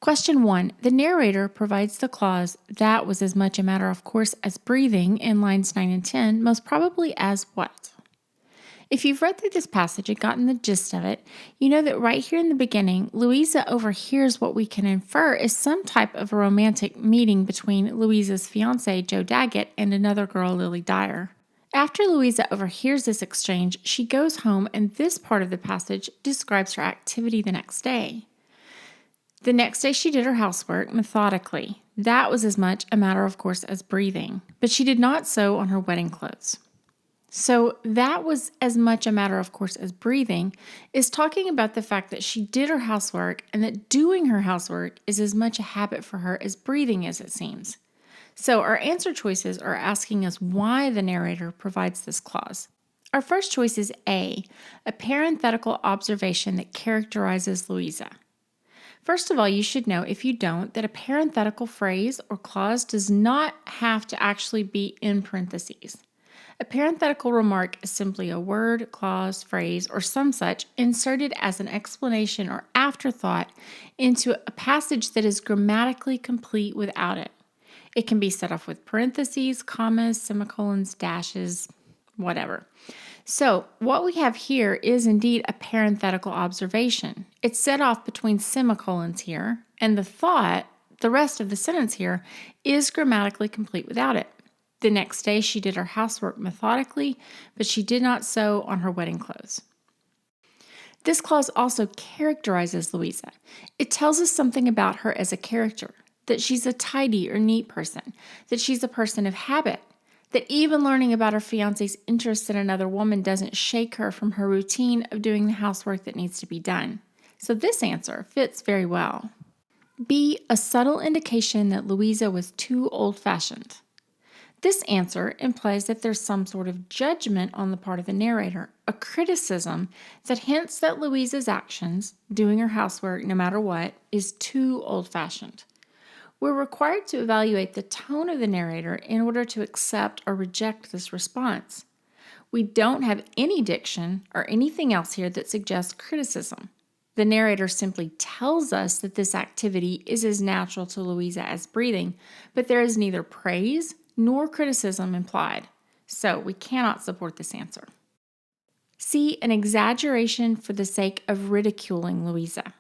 Question 1. The narrator provides the clause, "That was as much a matter of course as breathing," in lines 9 and 10, most probably as what? If you've read through this passage and gotten the gist of it, you know that right here in the beginning, Louisa overhears what we can infer is some type of a romantic meeting between Louisa's fiance, Joe Daggett, and another girl, Lily Dyer. After Louisa overhears this exchange, she goes home, and this part of the passage describes her activity the next day. The next day she did her housework methodically. That was as much a matter of course as breathing, but she did not sew on her wedding clothes. So that was as much a matter of course as breathing is talking about the fact that she did her housework and that doing her housework is as much a habit for her as breathing is, it seems. So our answer choices are asking us why the narrator provides this clause. Our first choice is a parenthetical observation that characterizes Louisa. First of all, you should know, if you don't, that a parenthetical phrase or clause does not have to actually be in parentheses. A parenthetical remark is simply a word, clause, phrase, or some such inserted as an explanation or afterthought into a passage that is grammatically complete without it. It can be set off with parentheses, commas, semicolons, dashes, whatever. So what we have here is indeed a parenthetical observation. It's set off between semicolons here, and the thought, the rest of the sentence here, is grammatically complete without it. The next day she did her housework methodically, but she did not sew on her wedding clothes. This clause also characterizes Louisa. It tells us something about her as a character, that she's a tidy or neat person, that she's a person of habit, that even learning about her fiancé's interest in another woman doesn't shake her from her routine of doing the housework that needs to be done. So this answer fits very well. B, a subtle indication that Louisa was too old-fashioned. This answer implies that there's some sort of judgment on the part of the narrator, a criticism that hints that Louisa's actions, doing her housework no matter what, is too old-fashioned. We're required to evaluate the tone of the narrator in order to accept or reject this response. We don't have any diction or anything else here that suggests criticism. The narrator simply tells us that this activity is as natural to Louisa as breathing, but there is neither praise nor criticism implied, so we cannot support this answer. C, an exaggeration for the sake of ridiculing Louisa.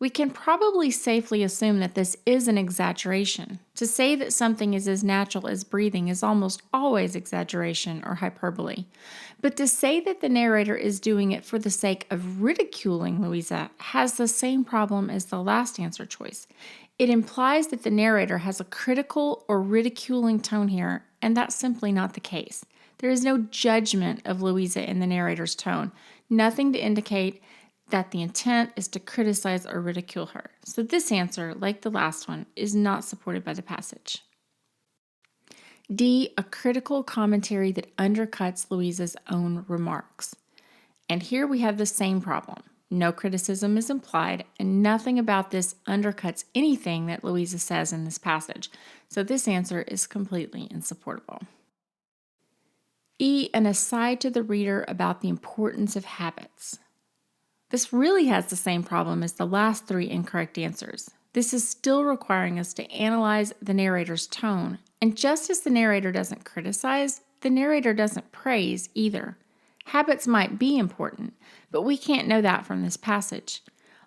We can probably safely assume that this is an exaggeration. To say that something is as natural as breathing is almost always exaggeration or hyperbole. But to say that the narrator is doing it for the sake of ridiculing Louisa has the same problem as the last answer choice. It implies that the narrator has a critical or ridiculing tone here, and that's simply not the case. There is no judgment of Louisa in the narrator's tone, nothing to indicate that the intent is to criticize or ridicule her. So this answer, like the last one, is not supported by the passage. D, a critical commentary that undercuts Louisa's own remarks. And here we have the same problem. No criticism is implied, and nothing about this undercuts anything that Louisa says in this passage. So this answer is completely insupportable. E, an aside to the reader about the importance of habits. This really has the same problem as the last three incorrect answers. This is still requiring us to analyze the narrator's tone, and just as the narrator doesn't criticize, the narrator doesn't praise either. Habits might be important, but we can't know that from this passage.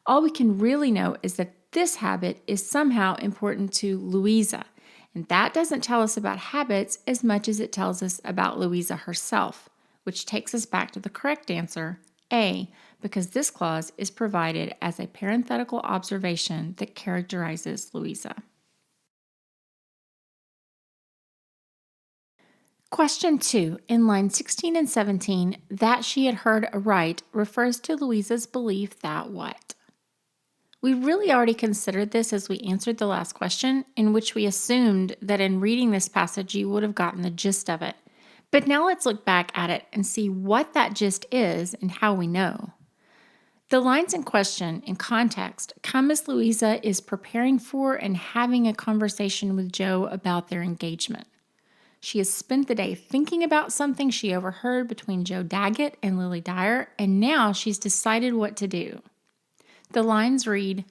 All we can really know is that this habit is somehow important to Louisa, and that doesn't tell us about habits as much as it tells us about Louisa herself, which takes us back to the correct answer, A, because this clause is provided as a parenthetical observation that characterizes Louisa. Question 2, in lines 16 and 17, that she had heard aright refers to Louisa's belief that what? We really already considered this as we answered the last question, in which we assumed that in reading this passage you would have gotten the gist of it. But now let's look back at it and see what that gist is and how we know. The lines in question, in context, come as Louisa is preparing for and having a conversation with Joe about their engagement. She has spent the day thinking about something she overheard between Joe Daggett and Lily Dyer, and now she's decided what to do. The lines read,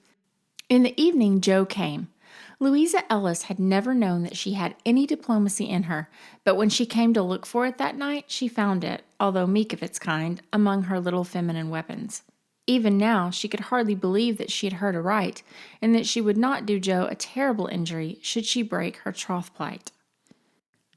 In the evening, Joe came. Louisa Ellis had never known that she had any diplomacy in her, but when she came to look for it that night, she found it, although meek of its kind, among her little feminine weapons. Even now, she could hardly believe that she had heard aright, and that she would not do Joe a terrible injury should she break her troth plight.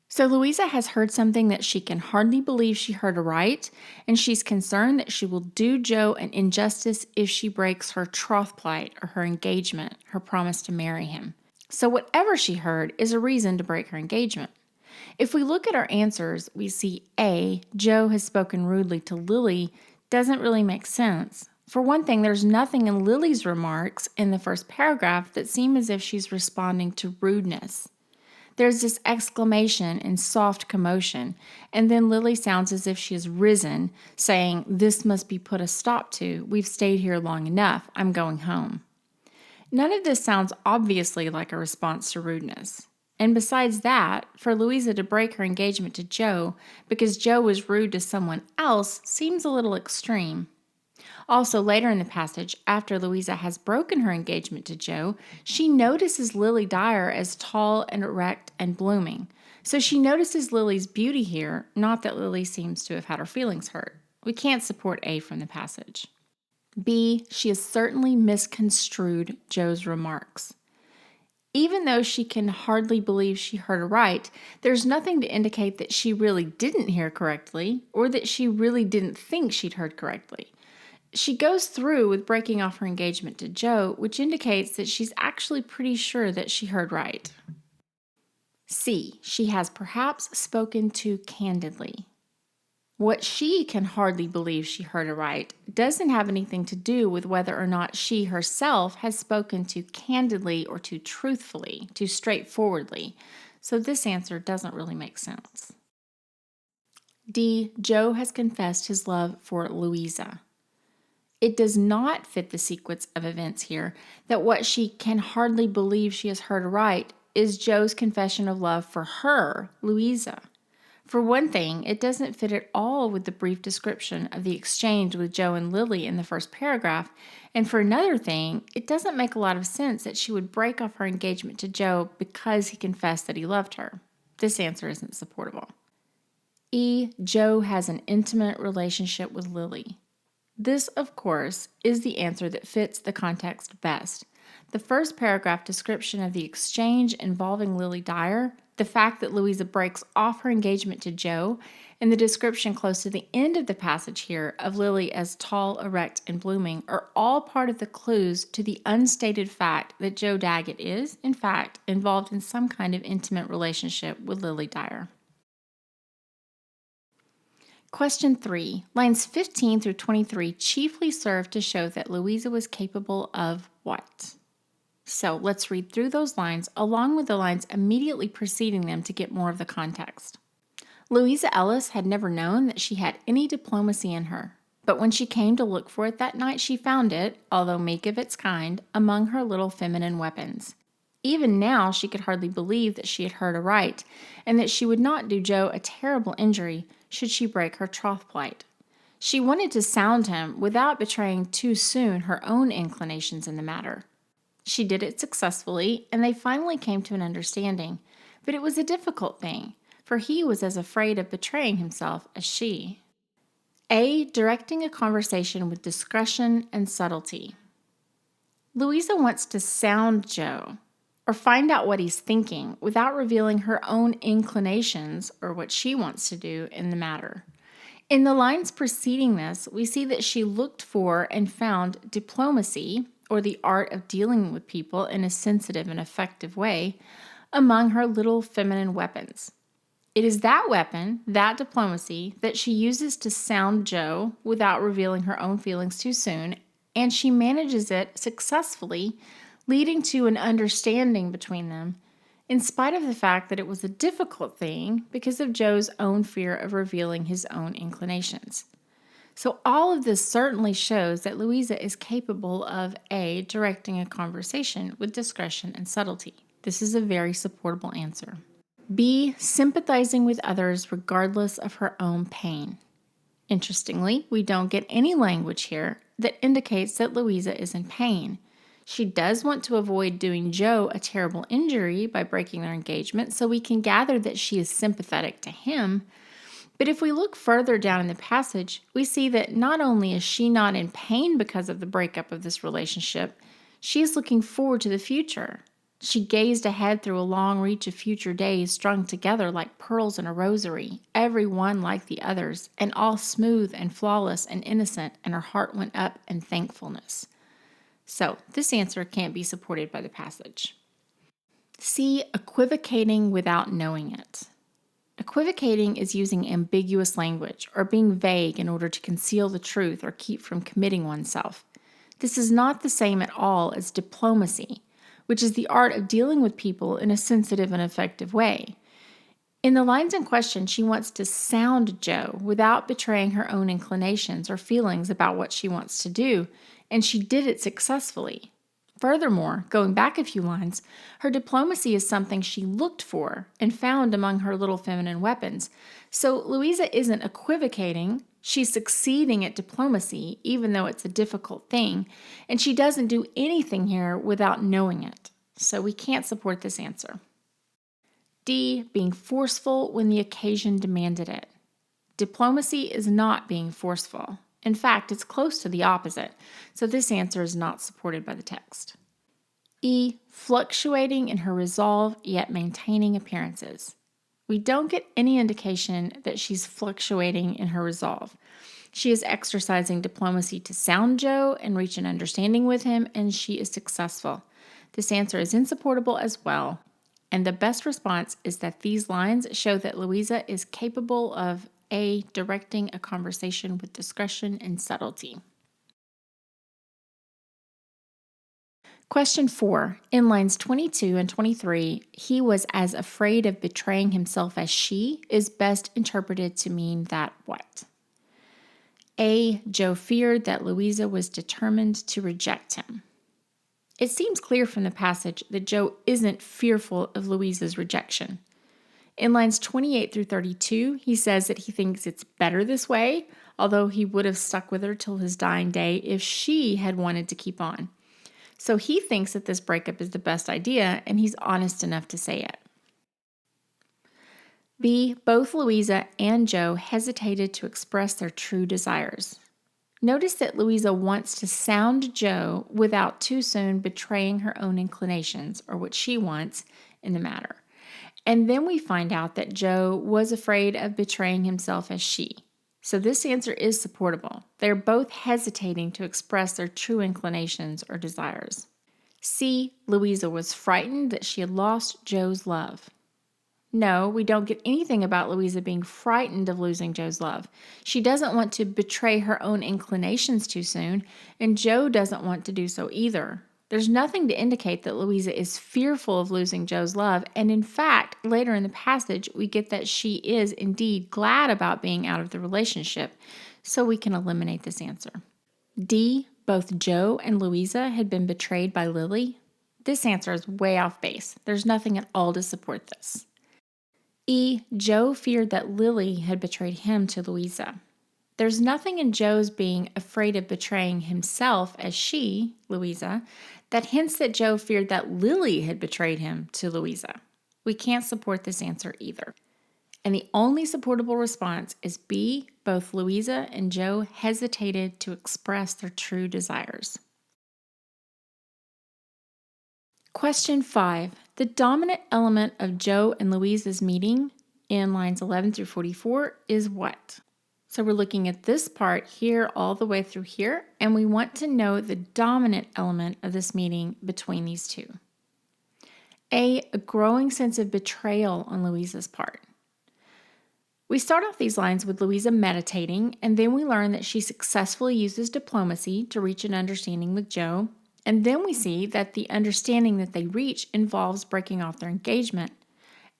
So Louisa has heard something that she can hardly believe she heard aright, and she's concerned that she will do Joe an injustice if she breaks her troth plight or her engagement, her promise to marry him. So whatever she heard is a reason to break her engagement. If we look at our answers, we see A, Joe has spoken rudely to Lily, doesn't really make sense. For one thing, there's nothing in Lily's remarks in the first paragraph that seem as if she's responding to rudeness. There's this exclamation and soft commotion, and then Lily sounds as if she has risen, saying, "This must be put a stop to. We've stayed here long enough. I'm going home." None of this sounds obviously like a response to rudeness. And besides that, for Louisa to break her engagement to Joe because Joe was rude to someone else seems a little extreme. Also, later in the passage, after Louisa has broken her engagement to Joe, she notices Lily Dyer as tall and erect and blooming. So she notices Lily's beauty here, not that Lily seems to have had her feelings hurt. We can't support A from the passage. B, she has certainly misconstrued Joe's remarks. Even though she can hardly believe she heard aright, there's nothing to indicate that she really didn't hear correctly or that she really didn't think she'd heard correctly. She goes through with breaking off her engagement to Joe, which indicates that she's actually pretty sure that she heard right. C, she has perhaps spoken too candidly. What she can hardly believe she heard aright doesn't have anything to do with whether or not she herself has spoken too candidly or too truthfully, too straightforwardly. So this answer doesn't really make sense. D, Joe has confessed his love for Louisa. It does not fit the sequence of events here that what she can hardly believe she has heard aright is Joe's confession of love for her, Louisa. For one thing, it doesn't fit at all with the brief description of the exchange with Joe and Lily in the first paragraph, and for another thing, it doesn't make a lot of sense that she would break off her engagement to Joe because he confessed that he loved her. This answer isn't supportable. E, Joe has an intimate relationship with Lily. This, of course, is the answer that fits the context best. The first paragraph description of the exchange involving Lily Dyer, the fact that Louisa breaks off her engagement to Joe, and the description close to the end of the passage here of Lily as tall, erect, and blooming are all part of the clues to the unstated fact that Joe Daggett is, in fact, involved in some kind of intimate relationship with Lily Dyer. Question 3. Lines 15 through 23 chiefly serve to show that Louisa was capable of what? So let's read through those lines along with the lines immediately preceding them to get more of the context. Louisa Ellis had never known that she had any diplomacy in her, but when she came to look for it that night, she found it, although meek of its kind, among her little feminine weapons. Even now, she could hardly believe that she had heard aright, and that she would not do Joe a terrible injury should she break her troth plight. She wanted to sound him without betraying too soon her own inclinations in the matter. She did it successfully, and they finally came to an understanding, but it was a difficult thing, for he was as afraid of betraying himself as she. A, directing a conversation with discretion and subtlety. Louisa wants to sound Joe, or find out what he's thinking without revealing her own inclinations or what she wants to do in the matter. In the lines preceding this, we see that she looked for and found diplomacy, or the art of dealing with people in a sensitive and effective way, among her little feminine weapons. It is that weapon, that diplomacy, that she uses to sound Joe without revealing her own feelings too soon, and she manages it successfully, leading to an understanding between them, in spite of the fact that it was a difficult thing because of Joe's own fear of revealing his own inclinations. So all of this certainly shows that Louisa is capable of A, directing a conversation with discretion and subtlety. This is a very supportable answer. B, sympathizing with others regardless of her own pain. Interestingly, we don't get any language here that indicates that Louisa is in pain. She does want to avoid doing Joe a terrible injury by breaking their engagement, so we can gather that she is sympathetic to him. But if we look further down in the passage, we see that not only is she not in pain because of the breakup of this relationship, she is looking forward to the future. She gazed ahead through a long reach of future days strung together like pearls in a rosary, every one like the others, and all smooth and flawless and innocent, and her heart went up in thankfulness. So, this answer can't be supported by the passage. C. Equivocating without knowing it. Equivocating is using ambiguous language or being vague in order to conceal the truth or keep from committing oneself. This is not the same at all as diplomacy, which is the art of dealing with people in a sensitive and effective way. In the lines in question, she wants to sound Joe without betraying her own inclinations or feelings about what she wants to do, and she did it successfully. Furthermore, going back a few lines, her diplomacy is something she looked for and found among her little feminine weapons. So Louisa isn't equivocating, she's succeeding at diplomacy, even though it's a difficult thing, and she doesn't do anything here without knowing it. So we can't support this answer. D. Being forceful when the occasion demanded it. Diplomacy is not being forceful. In fact, it's close to the opposite, so this answer is not supported by the text. E. Fluctuating in her resolve, yet maintaining appearances. We don't get any indication that she's fluctuating in her resolve. She is exercising diplomacy to sound Joe and reach an understanding with him, and she is successful. This answer is insupportable as well, and the best response is that these lines show that Louisa is capable of A. Directing a conversation with discretion and subtlety. Question 4. In lines 22 and 23, he was as afraid of betraying himself as she is best interpreted to mean that what? A. Joe feared that Louisa was determined to reject him. It seems clear from the passage that Joe isn't fearful of Louisa's rejection. In lines 28 through 32, he says that he thinks it's better this way, although he would have stuck with her till his dying day if she had wanted to keep on. So he thinks that this breakup is the best idea, and he's honest enough to say it. B. Both Louisa and Joe hesitated to express their true desires. Notice that Louisa wants to sound Joe without too soon betraying her own inclinations or what she wants in the matter. And then we find out that Joe was afraid of betraying himself as she. So this answer is supportable. They're both hesitating to express their true inclinations or desires. C. Louisa was frightened that she had lost Joe's love. No, we don't get anything about Louisa being frightened of losing Joe's love. She doesn't want to betray her own inclinations too soon, and Joe doesn't want to do so either. There's nothing to indicate that Louisa is fearful of losing Joe's love, and in fact, later in the passage, we get that she is indeed glad about being out of the relationship, so we can eliminate this answer. D. Both Joe and Louisa had been betrayed by Lily. This answer is way off base. There's nothing at all to support this. E. Joe feared that Lily had betrayed him to Louisa. There's nothing in Joe's being afraid of betraying himself as she, Louisa, that hints that Joe feared that Lily had betrayed him to Louisa. We can't support this answer either. And the only supportable response is B. Both Louisa and Joe hesitated to express their true desires. Question 5. The dominant element of Joe and Louisa's meeting in lines 11 through 44 is what? So we're looking at this part here all the way through here, and we want to know the dominant element of this meeting between these two. A growing sense of betrayal on Louisa's part. We start off these lines with Louisa meditating, and then we learn that she successfully uses diplomacy to reach an understanding with Joe. And then we see that the understanding that they reach involves breaking off their engagement.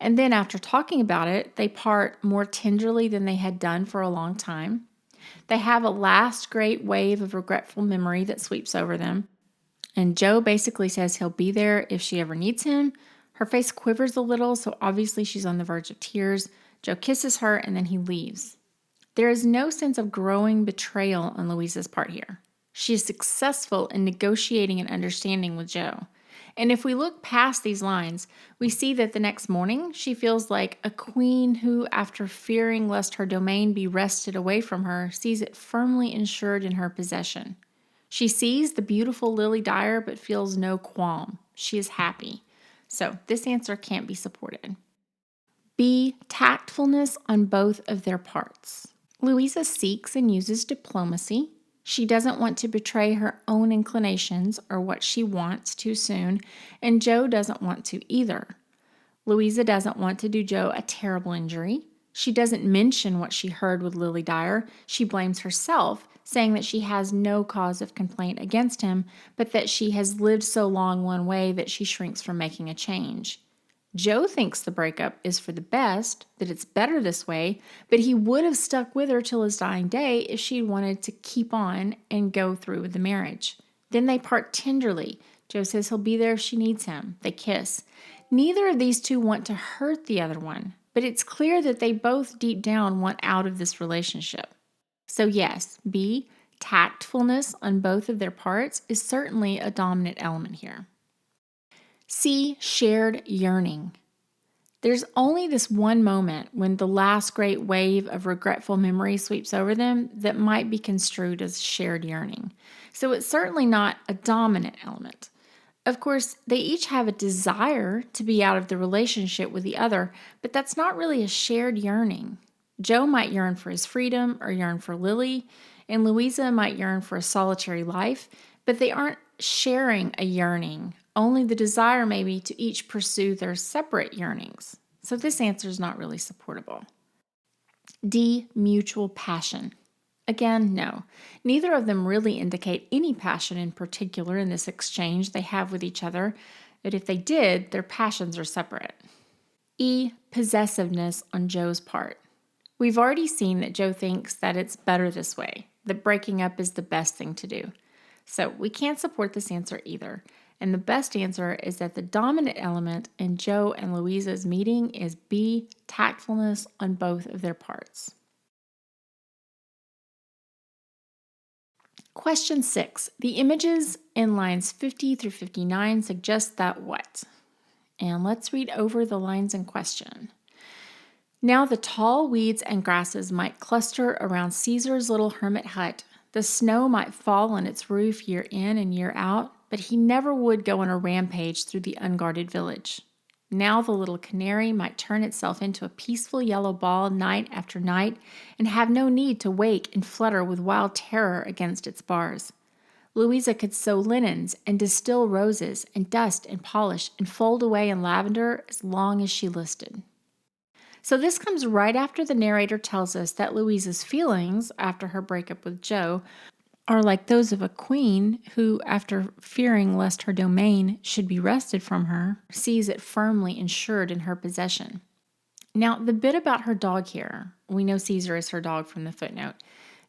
And then after talking about it, they part more tenderly than they had done for a long time. They have a last great wave of regretful memory that sweeps over them. And Joe basically says he'll be there if she ever needs him. Her face quivers a little, so obviously she's on the verge of tears. Joe kisses her, and then he leaves. There is no sense of growing betrayal on Louisa's part here. She is successful in negotiating and understanding with Joe. And if we look past these lines, we see that the next morning she feels like a queen who, after fearing lest her domain be wrested away from her, sees it firmly insured in her possession. She sees the beautiful Lily Dyer but feels no qualm. She is happy. So this answer can't be supported. B. Tactfulness on both of their parts. Louisa seeks and uses diplomacy. She doesn't want to betray her own inclinations or what she wants too soon, and Joe doesn't want to either. Louisa doesn't want to do Joe a terrible injury. She doesn't mention what she heard with Lily Dyer. She blames herself, saying that she has no cause of complaint against him, but that she has lived so long one way that she shrinks from making a change. Joe thinks the breakup is for the best, that it's better this way, but he would have stuck with her till his dying day if she wanted to keep on and go through with the marriage. Then they part tenderly. Joe says he'll be there if she needs him. They kiss. Neither of these two want to hurt the other one, but it's clear that they both deep down want out of this relationship. So yes, B, tactfulness on both of their parts is certainly a dominant element here. C, shared yearning. There's only this one moment when the last great wave of regretful memory sweeps over them that might be construed as shared yearning. So it's certainly not a dominant element. Of course, they each have a desire to be out of the relationship with the other, but that's not really a shared yearning. Joe might yearn for his freedom or yearn for Lily, and Louisa might yearn for a solitary life, but they aren't sharing a yearning, only the desire maybe to each pursue their separate yearnings. So this answer is not really supportable. D, mutual passion. Again, no. Neither of them really indicate any passion in particular in this exchange they have with each other, but if they did, their passions are separate. E, possessiveness on Joe's part. We've already seen that Joe thinks that it's better this way, that breaking up is the best thing to do. So we can't support this answer either. And the best answer is that the dominant element in Joe and Louisa's meeting is B, tactfulness on both of their parts. Question 6. The images in lines 50 through 59 suggest that what? And let's read over the lines in question. Now the tall weeds and grasses might cluster around Caesar's little hermit hut. The snow might fall on its roof year in and year out, but he never would go on a rampage through the unguarded village. Now the little canary might turn itself into a peaceful yellow ball night after night and have no need to wake and flutter with wild terror against its bars. Louisa could sew linens and distill roses and dust and polish and fold away in lavender as long as she listed. So this comes right after the narrator tells us that Louisa's feelings after her breakup with Joe are like those of a queen who, after fearing lest her domain should be wrested from her, sees it firmly insured in her possession. Now, the bit about her dog here, we know Caesar is her dog from the footnote.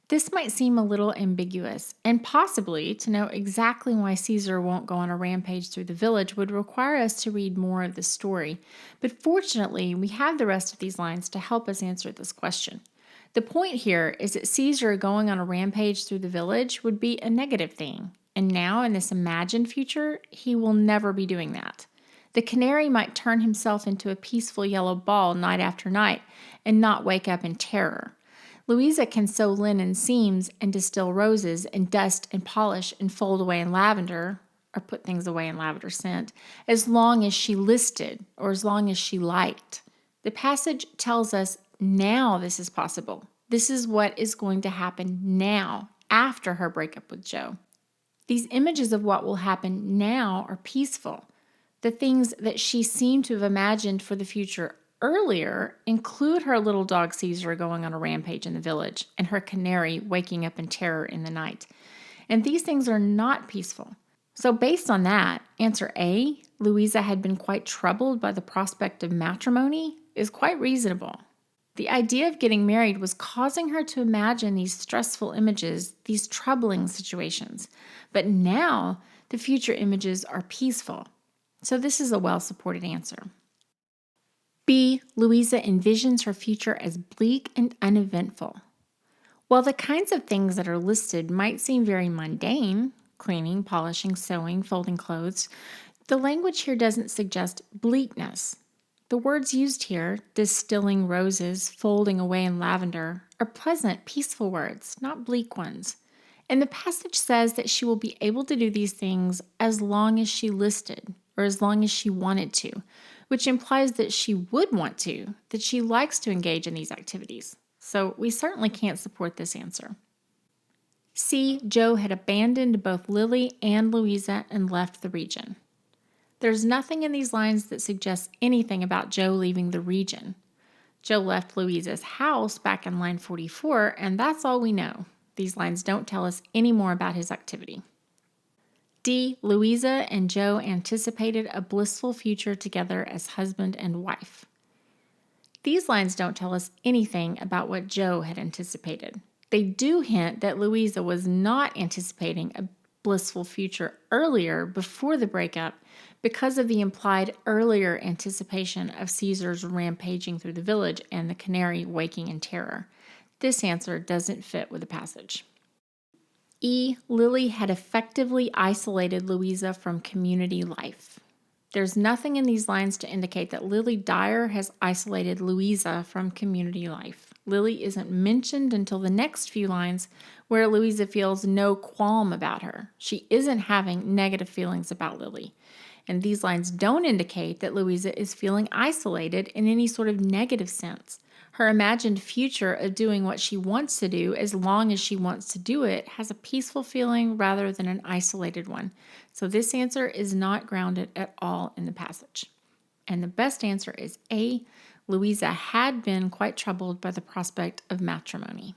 This might seem a little ambiguous, and possibly to know exactly why Caesar won't go on a rampage through the village would require us to read more of the story. But fortunately, we have the rest of these lines to help us answer this question. The point here is that Caesar going on a rampage through the village would be a negative thing, and now in this imagined future, he will never be doing that. The canary might turn himself into a peaceful yellow ball night after night and not wake up in terror. Louisa can sew linen seams and distill roses and dust and polish and fold away in lavender, or put things away in lavender scent, as long as she listed or as long as she liked. The passage tells us now this is possible. This is what is going to happen now after her breakup with Joe. These images of what will happen now are peaceful. The things that she seemed to have imagined for the future earlier include her little dog Caesar going on a rampage in the village and her canary waking up in terror in the night. And these things are not peaceful. So based on that, answer A, Louisa had been quite troubled by the prospect of matrimony, is quite reasonable. The idea of getting married was causing her to imagine these stressful images, these troubling situations. But now the future images are peaceful. So this is a well-supported answer. B, Louisa envisions her future as bleak and uneventful. While the kinds of things that are listed might seem very mundane, cleaning, polishing, sewing, folding clothes, the language here doesn't suggest bleakness. The words used here, distilling roses, folding away in lavender, are pleasant, peaceful words, not bleak ones. And the passage says that she will be able to do these things as long as she listed, or as long as she wanted to, which implies that she would want to, that she likes to engage in these activities. So we certainly can't support this answer. C. Joe had abandoned both Lily and Louisa and left the region. There's nothing in these lines that suggests anything about Joe leaving the region. Joe left Louisa's house back in line 44, and that's all we know. These lines don't tell us any more about his activity. D. Louisa and Joe anticipated a blissful future together as husband and wife. These lines don't tell us anything about what Joe had anticipated. They do hint that Louisa was not anticipating a blissful future earlier, before the breakup, because of the implied earlier anticipation of Caesar's rampaging through the village and the canary waking in terror. This answer doesn't fit with the passage. E. Lily had effectively isolated Louisa from community life. There's nothing in these lines to indicate that Lily Dyer has isolated Louisa from community life. Lily isn't mentioned until the next few lines, where Louisa feels no qualm about her. She isn't having negative feelings about Lily. And these lines don't indicate that Louisa is feeling isolated in any sort of negative sense. Her imagined future of doing what she wants to do as long as she wants to do it has a peaceful feeling rather than an isolated one. So this answer is not grounded at all in the passage. And the best answer is A. Louisa had been quite troubled by the prospect of matrimony.